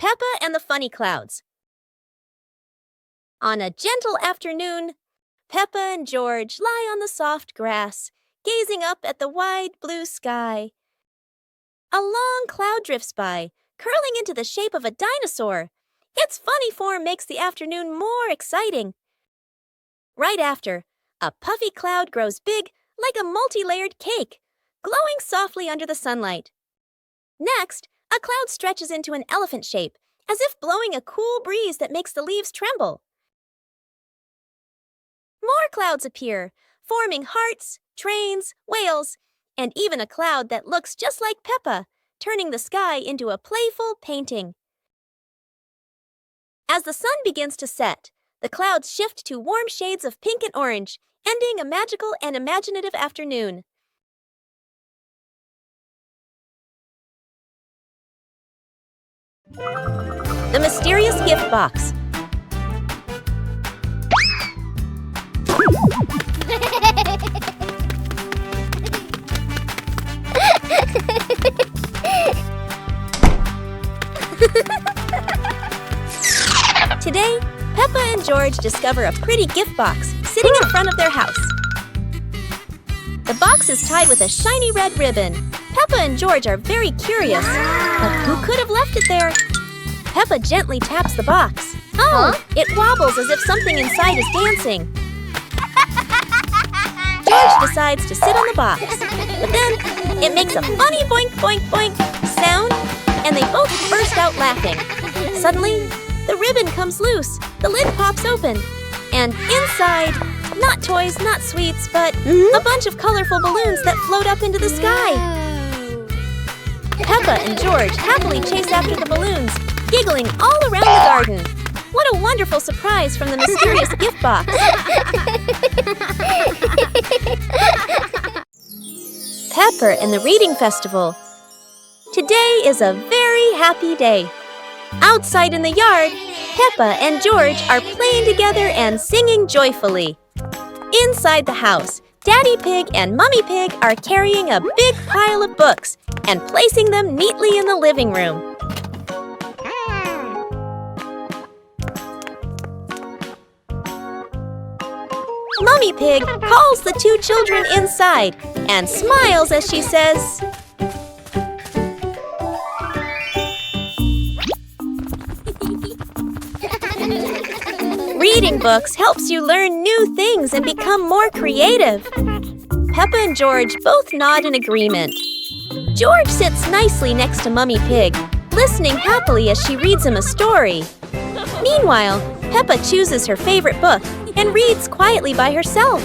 Peppa and the Funny Clouds. On a gentle afternoon, Peppa and George lie on the soft grass, gazing up at the wide blue sky. A long cloud drifts by, curling into the shape of a dinosaur. Its funny form makes the afternoon more exciting. Right after, a puffy cloud grows big like a multi-layered cake, glowing softly under the sunlight. Next, a cloud stretches into an elephant shape, as if blowing a cool breeze that makes the leaves tremble. More clouds appear, forming hearts, trains, whales, and even a cloud that looks just like Peppa, turning the sky into a playful painting. As the sun begins to set, the clouds shift to warm shades of pink and orange, ending a magical and imaginative afternoon. The Mysterious Gift Box. Today, Peppa and George discover a pretty gift box sitting in front of their house. The box is tied with a shiny red ribbon. Peppa and George are very curious, but who could have left it there? Peppa gently taps the box. It wobbles as if something inside is dancing. George decides to sit on the box, but then it makes a funny boink boink boink sound, and they both burst out laughing. Suddenly, the ribbon comes loose, the lid pops open, and inside, not toys, not sweets, but a bunch of colorful balloons that float up into the sky. Peppa and George happily chase after the balloons, giggling all around the garden. What a wonderful surprise from the mysterious gift box! Pepper and the Reading Festival. Today is a very happy day. Outside in the yard, Peppa and George are playing together and singing joyfully. Inside the house, Daddy Pig and Mummy Pig are carrying a big pile of books and placing them neatly in the living room. Mummy Pig calls the two children inside and smiles as she says, "Reading books helps you learn new things and become more creative." Peppa and George both nod in agreement. George sits nicely next to Mummy Pig, listening happily as she reads him a story. Meanwhile, Peppa chooses her favorite book and reads quietly by herself.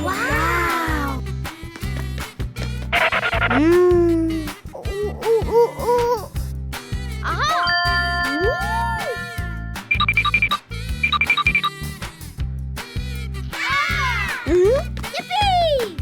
Wow! Yippee!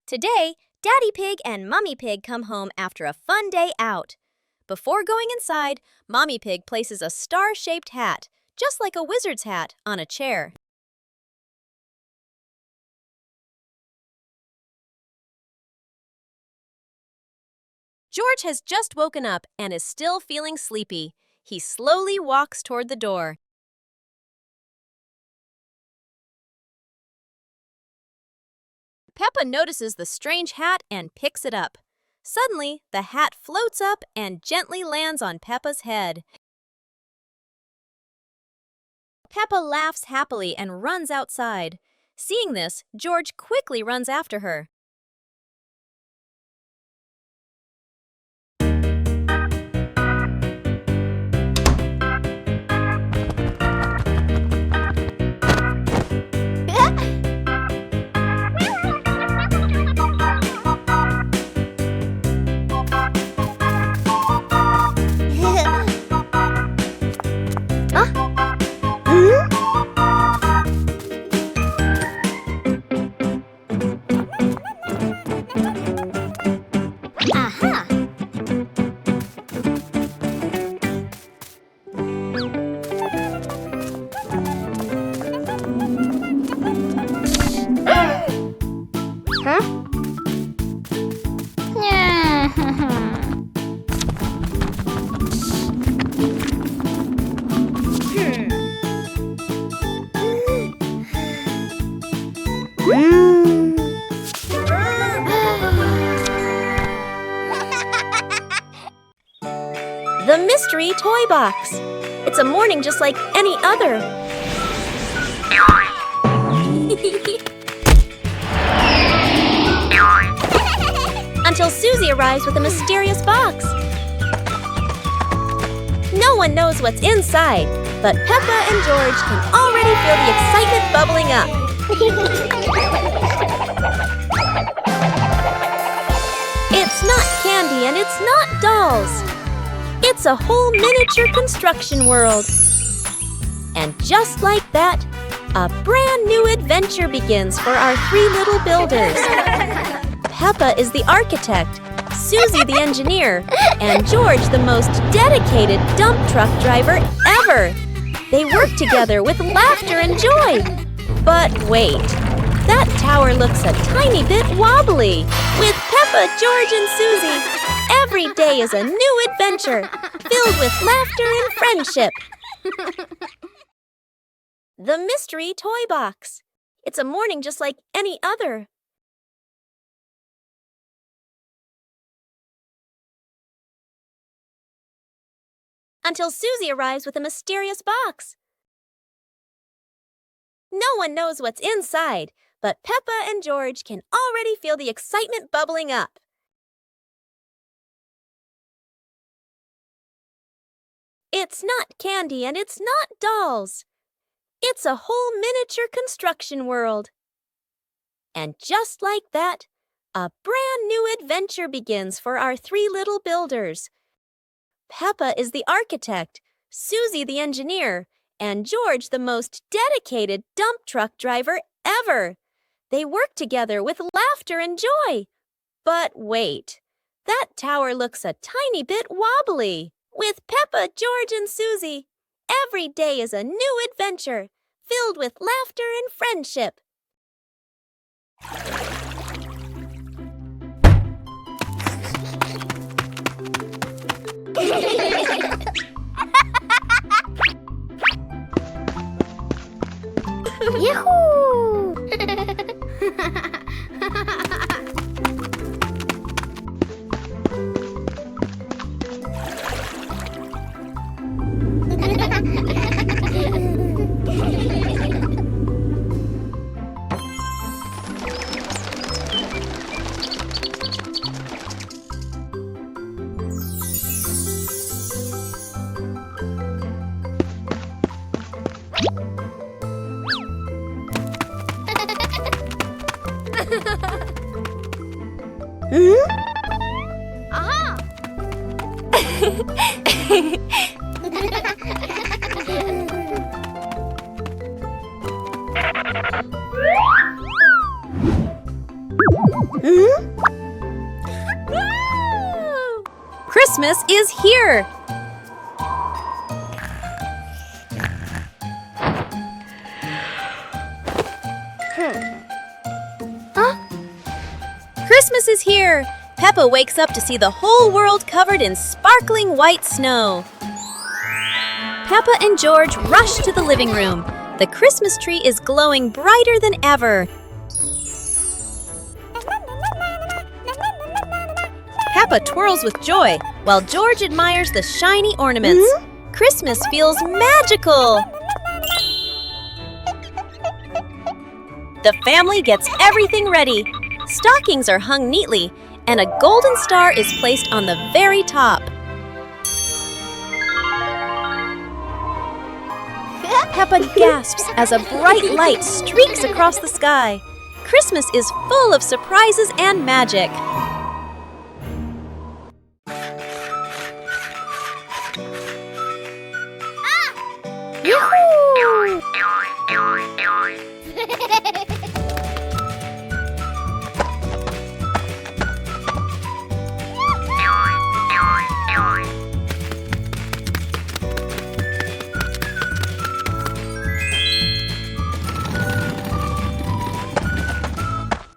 Today, Daddy Pig and Mummy Pig come home after a fun day out. Before going inside, Mommy Pig places a star-shaped hat, just like a wizard's hat, on a chair. George has just woken up and is still feeling sleepy. He slowly walks toward the door. Peppa notices the strange hat and picks it up. Suddenly, the hat floats up and gently lands on Peppa's head. Peppa laughs happily and runs outside. Seeing this, George quickly runs after her. The mystery toy box. It's a morning just like any other. Until Susie arrives with a mysterious box. No one knows what's inside, but Peppa and George can already feel the excitement bubbling up. It's not candy and it's not dolls. It's a whole miniature construction world. And just like that, a brand new adventure begins for our three little builders. Peppa is the architect, Susie the engineer, and George the most dedicated dump truck driver ever. They work together with laughter and joy. But wait, that tower looks a tiny bit wobbly. With Peppa, George, and Susie, every day is a new adventure, filled with laughter and friendship. The mystery toy box. It's a morning just like any other. Until Susie arrives with a mysterious box. No one knows what's inside, but Peppa and George can already feel the excitement bubbling up. It's not candy and it's not dolls. It's a whole miniature construction world. And just like that, a brand new adventure begins for our three little builders. Peppa is the architect, Susie the engineer, and George the most dedicated dump truck driver ever. They work together with laughter and joy. But wait, that tower looks a tiny bit wobbly. With Peppa, George, and Susie, every day is a new adventure, filled with laughter and friendship. Yahoo! Aha! Christmas is here! Christmas is here! Peppa wakes up to see the whole world covered in sparkling white snow. Peppa and George rush to the living room. The Christmas tree is glowing brighter than ever. Peppa twirls with joy, while George admires the shiny ornaments. Christmas feels magical! The family gets everything ready. Stockings are hung neatly, and a golden star is placed on the very top. Peppa gasps as a bright light streaks across the sky. Christmas is full of surprises and magic. Yoo-hoo!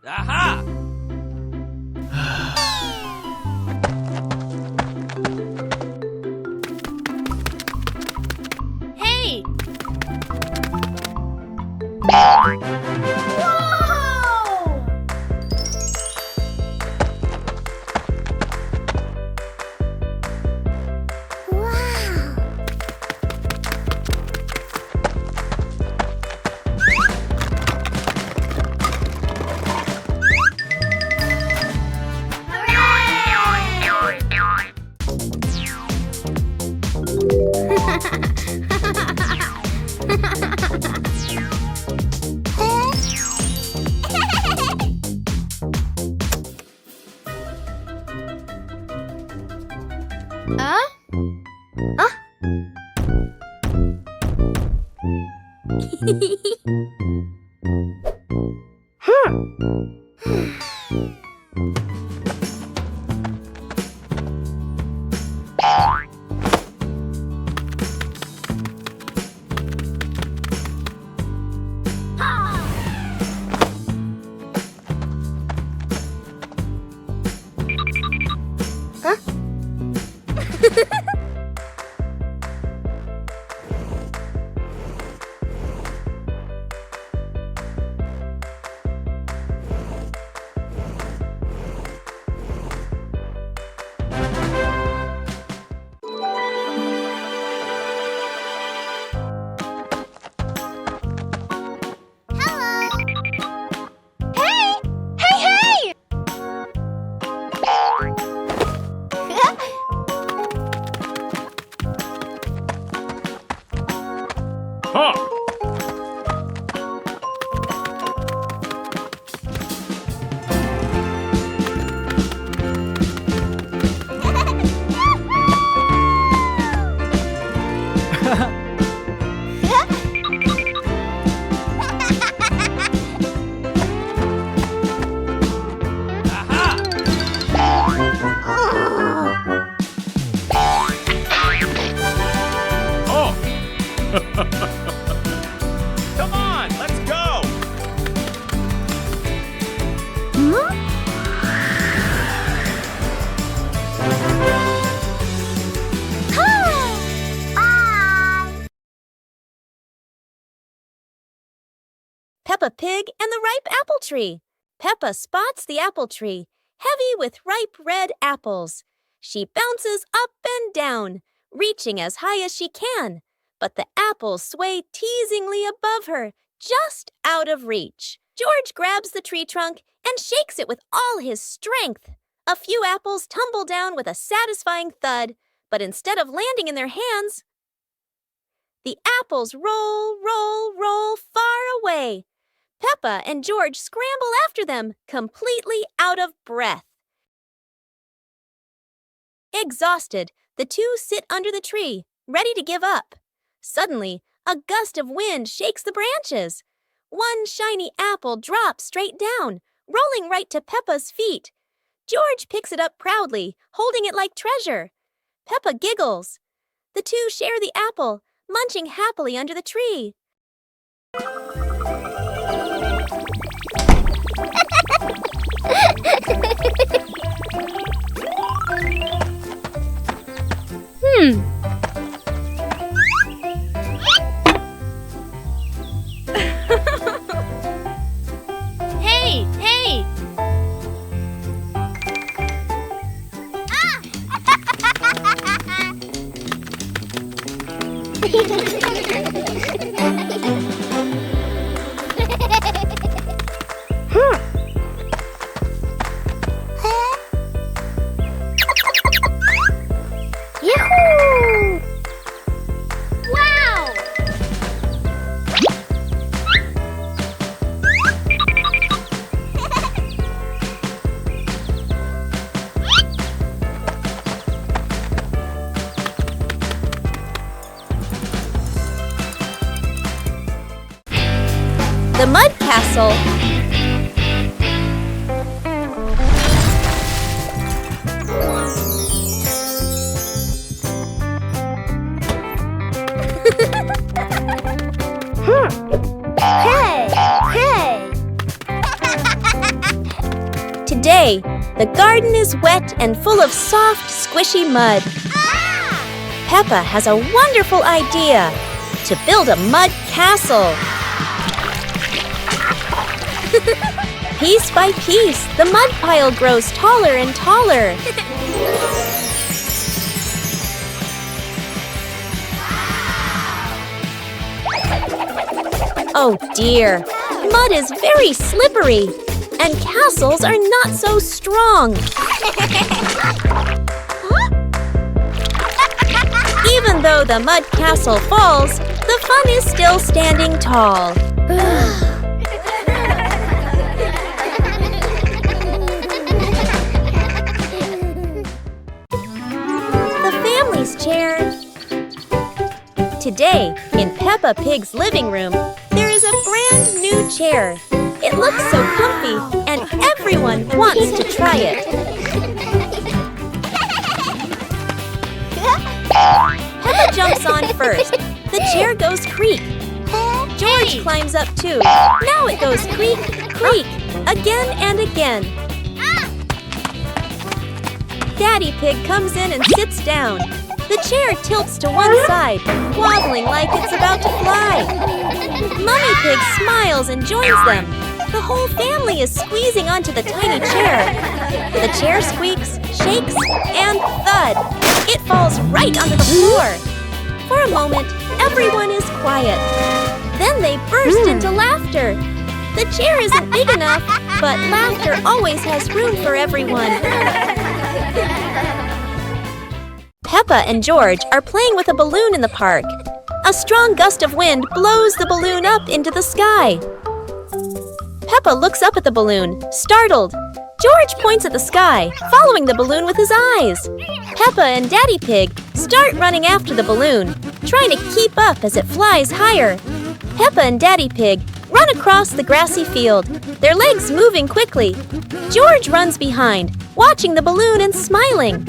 Aha! Hey! Come on, let's go! Peppa Pig and the ripe apple tree. Peppa spots the apple tree, heavy with ripe red apples. She bounces up and down, reaching as high as she can, but the apples sway teasingly above her, just out of reach. George grabs the tree trunk and shakes it with all his strength. A few apples tumble down with a satisfying thud, but instead of landing in their hands, the apples roll, roll, roll far away. Peppa and George scramble after them, completely out of breath. Exhausted, the two sit under the tree, ready to give up. Suddenly, a gust of wind shakes the branches. One shiny apple drops straight down, rolling right to Peppa's feet. George picks it up proudly, holding it like treasure. Peppa giggles. The two share the apple, munching happily under the tree. Hey, hey! Yahoo! Wow! The Mud Castle. Hey! Hey! Today, the garden is wet and full of soft, squishy mud. Peppa has a wonderful idea to build a mud castle. Piece by piece, the mud pile grows taller and taller. Oh dear, mud is very slippery, and castles are not so strong. Even though the mud castle falls, the fun is still standing tall. The family's chair. Today, in Peppa Pig's living room, there is a brand new chair. It looks so comfy, and everyone wants to try it. Peppa jumps on first. The chair goes creak. George climbs up too. Now it goes creak, creak, again and again. Daddy Pig comes in and sits down. The chair tilts to one side, wobbling like it's about to fly. Mummy Pig smiles and joins them. The whole family is squeezing onto the tiny chair. The chair squeaks, shakes, and thud. It falls right onto the floor. For a moment, everyone is quiet. Then they burst into laughter. The chair isn't big enough, but laughter always has room for everyone. Peppa and George are playing with a balloon in the park. A strong gust of wind blows the balloon up into the sky. Peppa looks up at the balloon, startled. George points at the sky, following the balloon with his eyes. Peppa and Daddy Pig start running after the balloon, trying to keep up as it flies higher. Peppa and Daddy Pig run across the grassy field, their legs moving quickly. George runs behind, watching the balloon and smiling.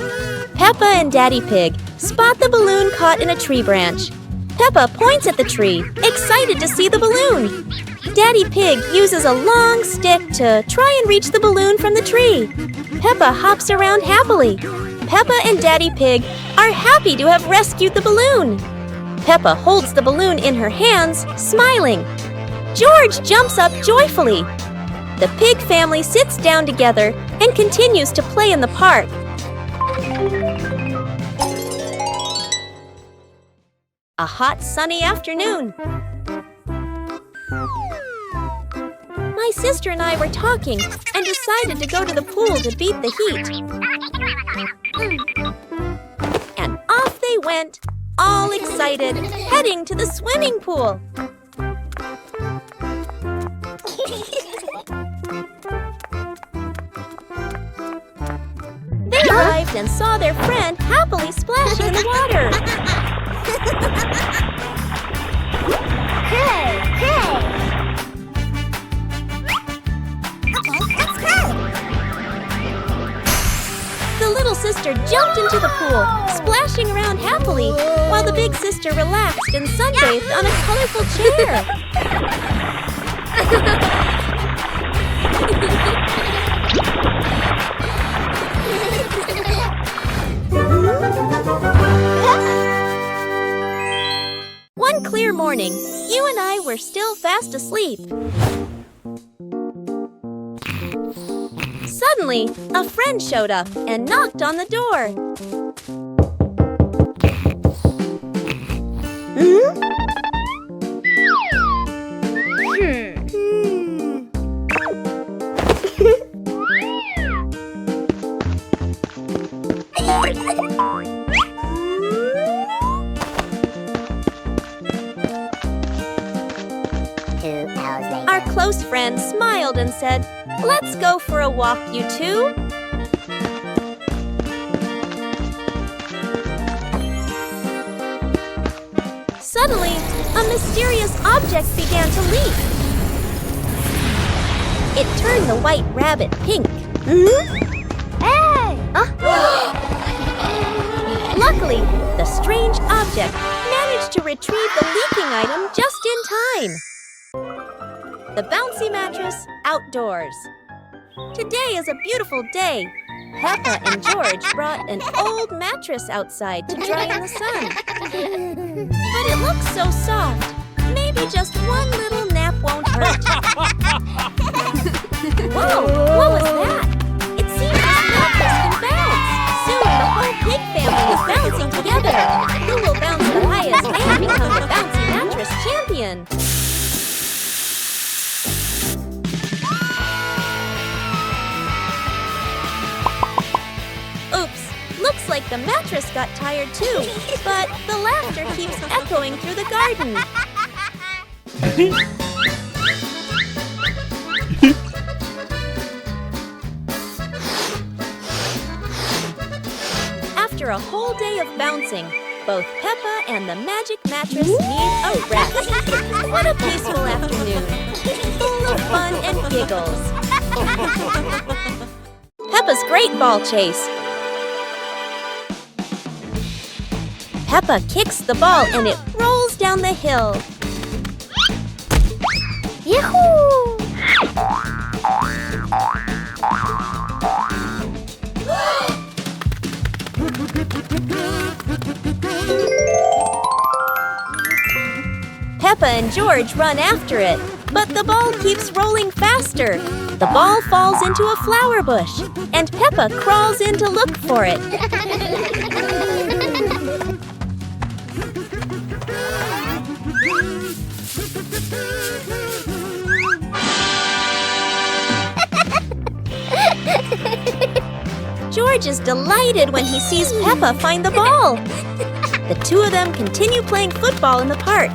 Peppa and Daddy Pig spot the balloon caught in a tree branch. Peppa points at the tree, excited to see the balloon. Daddy Pig uses a long stick to try and reach the balloon from the tree. Peppa hops around happily. Peppa and Daddy Pig are happy to have rescued the balloon. Peppa holds the balloon in her hands, smiling. George jumps up joyfully. The pig family sits down together and continues to play in the park. A hot, sunny afternoon. My sister and I were talking and decided to go to the pool to beat the heat. And off they went, all excited, heading to the swimming pool. They arrived and saw their friend happily splashing in the water. Hey, hey! Let's go! The little sister jumped into the pool, splashing around happily, while the big sister relaxed and sunbathed on a colorful chair. One clear morning, you and I were still fast asleep. Suddenly, a friend showed up and knocked on the door. Our close friend smiled and said, "Let's go for a walk, you two." Suddenly, a mysterious object began to leak. It turned the white rabbit pink. Hey! Luckily, the strange object managed to retrieve the leaking item just in time. The bouncy mattress outdoors. Today is a beautiful day. Peppa and George brought an old mattress outside to dry in the sun. But it looks so soft. Maybe just one little nap won't hurt. Whoa! What was that? It seems this mattress can bounce. Soon the whole pig family is bouncing together. Who will bounce the highest and become the bouncy mattress champion? Looks like the mattress got tired too, but the laughter keeps echoing through the garden. After a whole day of bouncing, both Peppa and the magic mattress need a rest. What a peaceful afternoon, full of fun and giggles. Peppa's Great Ball Chase. Peppa kicks the ball and it rolls down the hill. Yahoo! Peppa and George run after it, but the ball keeps rolling faster. The ball falls into a flower bush, and Peppa crawls in to look for it. George is delighted when he sees Peppa find the ball. The two of them continue playing football in the park.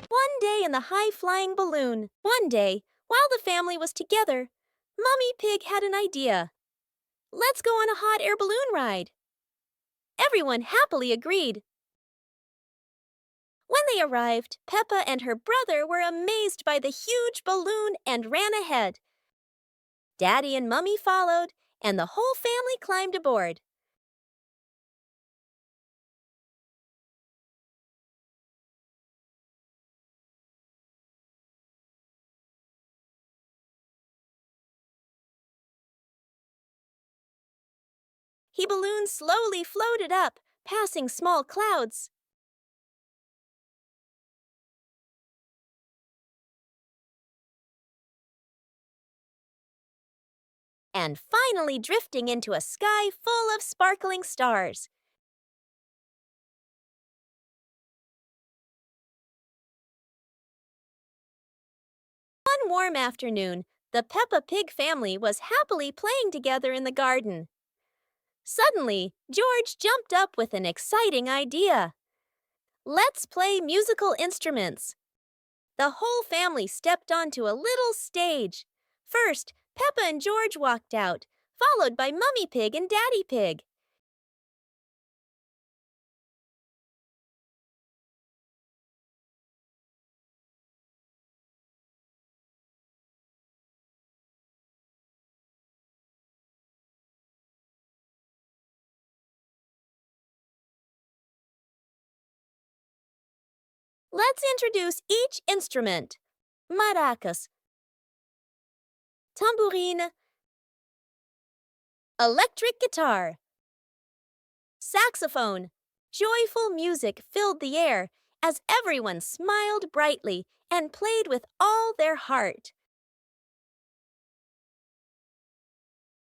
One day in the high-flying balloon. One day, while the family was together, Mummy Pig had an idea. Let's go on a hot air balloon ride. Everyone happily agreed. When they arrived, Peppa and her brother were amazed by the huge balloon and ran ahead. Daddy and Mummy followed, and the whole family climbed aboard. The balloon slowly floated up, passing small clouds. And finally drifting into a sky full of sparkling stars. One warm afternoon, the Peppa Pig family was happily playing together in the garden. Suddenly, George jumped up with an exciting idea. Let's play musical instruments. The whole family stepped onto a little stage. First, Peppa and George walked out, followed by Mummy Pig and Daddy Pig. Let's introduce each instrument. Maracas, tambourine, electric guitar, saxophone. Joyful music filled the air as everyone smiled brightly and played with all their heart.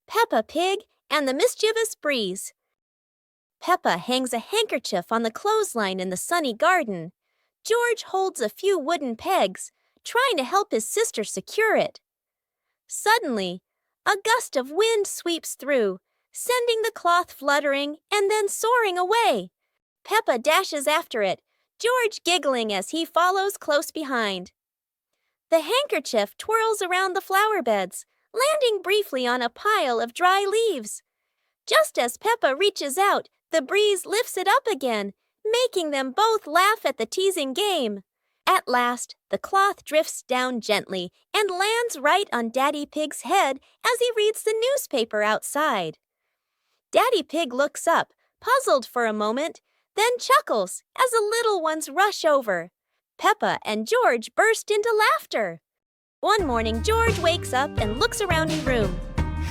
Peppa Pig and the Mischievous Breeze. Peppa hangs a handkerchief on the clothesline in the sunny garden. George holds a few wooden pegs, trying to help his sister secure it. Suddenly, a gust of wind sweeps through, sending the cloth fluttering and then soaring away. Peppa dashes after it, George giggling as he follows close behind. The handkerchief twirls around the flower beds, landing briefly on a pile of dry leaves. Just as Peppa reaches out, the breeze lifts it up again, making them both laugh at the teasing game. At last, the cloth drifts down gently and lands right on Daddy Pig's head as he reads the newspaper outside. Daddy Pig looks up, puzzled for a moment, then chuckles as the little ones rush over. Peppa and George burst into laughter. One morning, George wakes up and looks around his room.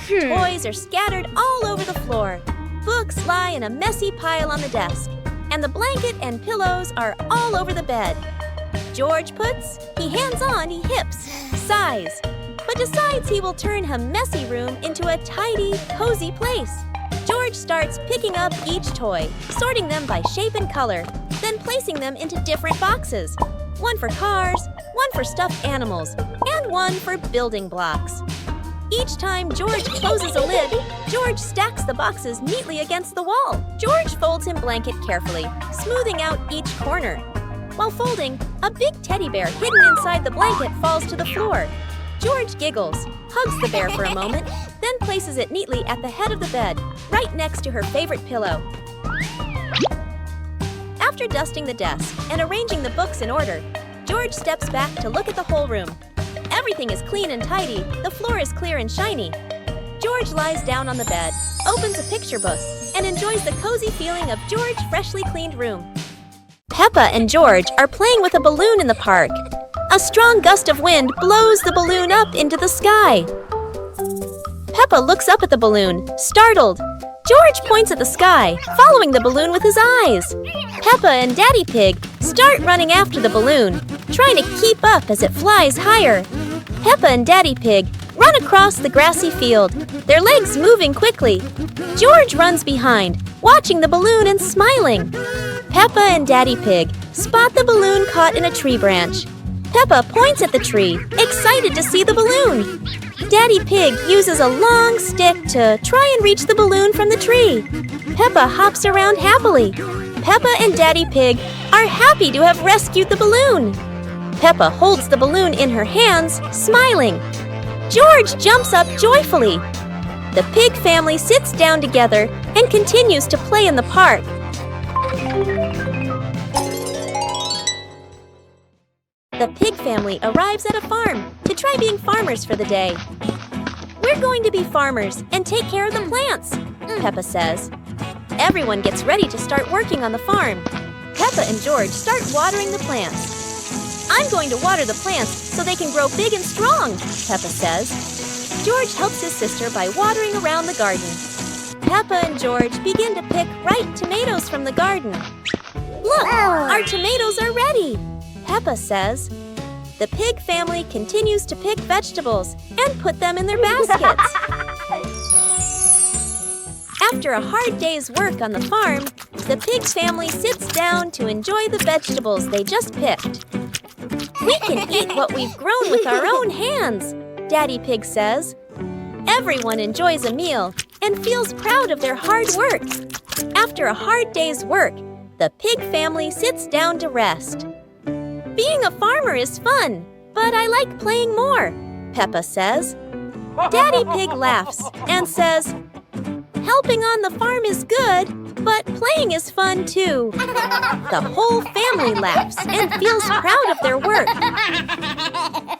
Toys are scattered all over the floor. Books lie in a messy pile on the desk, and the blanket and pillows are all over the bed. George puts, he hands on, he hips, sighs, but decides he will turn a messy room into a tidy, cozy place. George starts picking up each toy, sorting them by shape and color, then placing them into different boxes. One for cars, one for stuffed animals, and one for building blocks. Each time George closes a lid, George stacks the boxes neatly against the wall. George folds his blanket carefully, smoothing out each corner. While folding, a big teddy bear hidden inside the blanket falls to the floor. George giggles, hugs the bear for a moment, then places it neatly at the head of the bed, right next to her favorite pillow. After dusting the desk and arranging the books in order, George steps back to look at the whole room. Everything is clean and tidy, the floor is clear and shiny. George lies down on the bed, opens a picture book, and enjoys the cozy feeling of George's freshly cleaned room. Peppa and George are playing with a balloon in the park. A strong gust of wind blows the balloon up into the sky. Peppa looks up at the balloon, startled. George points at the sky, following the balloon with his eyes. Peppa and Daddy Pig start running after the balloon, trying to keep up as it flies higher. Peppa and Daddy Pig run across the grassy field, their legs moving quickly. George runs behind, watching the balloon and smiling. Peppa and Daddy Pig spot the balloon caught in a tree branch. Peppa points at the tree, excited to see the balloon. Daddy Pig uses a long stick to try and reach the balloon from the tree. Peppa hops around happily. Peppa and Daddy Pig are happy to have rescued the balloon. Peppa holds the balloon in her hands, smiling. George jumps up joyfully. The pig family sits down together and continues to play in the park. The pig family arrives at a farm to try being farmers for the day. We're going to be farmers and take care of the plants, Peppa says. Everyone gets ready to start working on the farm. Peppa and George start watering the plants. I'm going to water the plants so they can grow big and strong, Peppa says. George helps his sister by watering around the garden. Peppa and George begin to pick ripe tomatoes from the garden. Look, our tomatoes are ready, Peppa says. The pig family continues to pick vegetables and put them in their baskets. After a hard day's work on the farm, the pig family sits down to enjoy the vegetables they just picked. We can eat what we've grown with our own hands, Daddy Pig says. Everyone enjoys a meal and feels proud of their hard work. After a hard day's work, the pig family sits down to rest. Being a farmer is fun, but I like playing more, Peppa says. Daddy Pig laughs and says, helping on the farm is good, but playing is fun too. The whole family laughs and feels proud of their work.